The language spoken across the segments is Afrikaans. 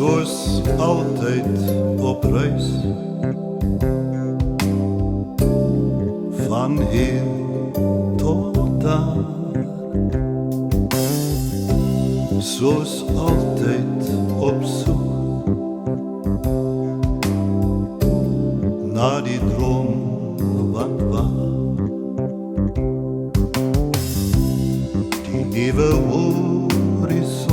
soos altyd op reis, van hier tot daar, soos altyd op soek na die droom van waar, die nuwe horizon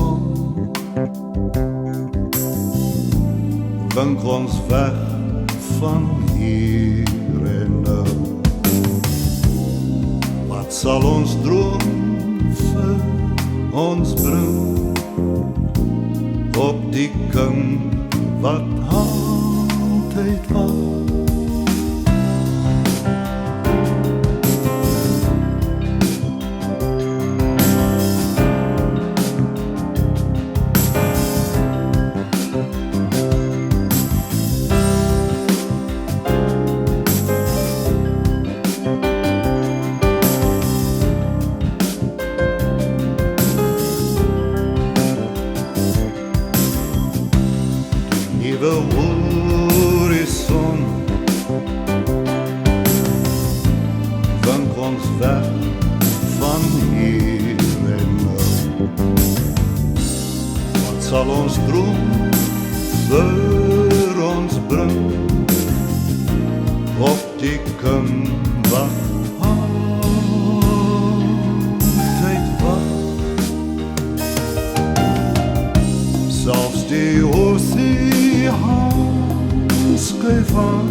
wink ons weg van hier en nou. Wat sal ons droom vir ons bring op die kant wat altyd was? Nuwe horizon wink ons weg van hier en nou. Wat sal ons droom vir ons bring op die kant wat altyd was? Selfs die skuif aan,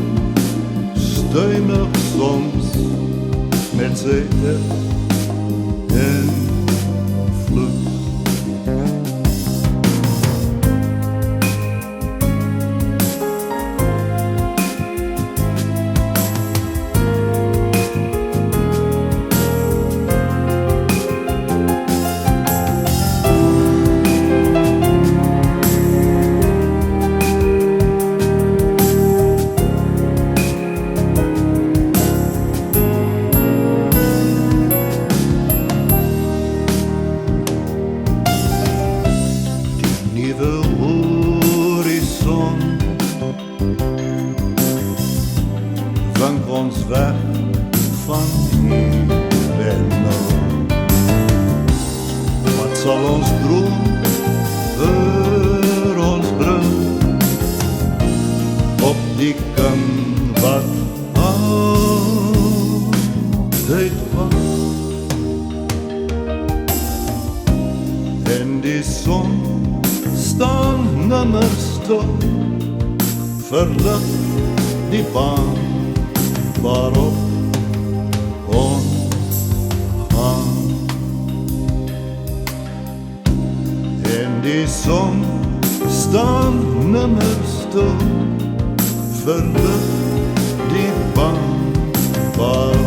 stuimig soms met sy en vloed. Nuwe horizon wink ons weg van hier en nou. Wat sal ons droom vir ons bring op die kant wat altyd was? En die son staan nimmer stil, verlig die baan waarop ons gaan. En die son staan nimmer stil, verlig die baan waarop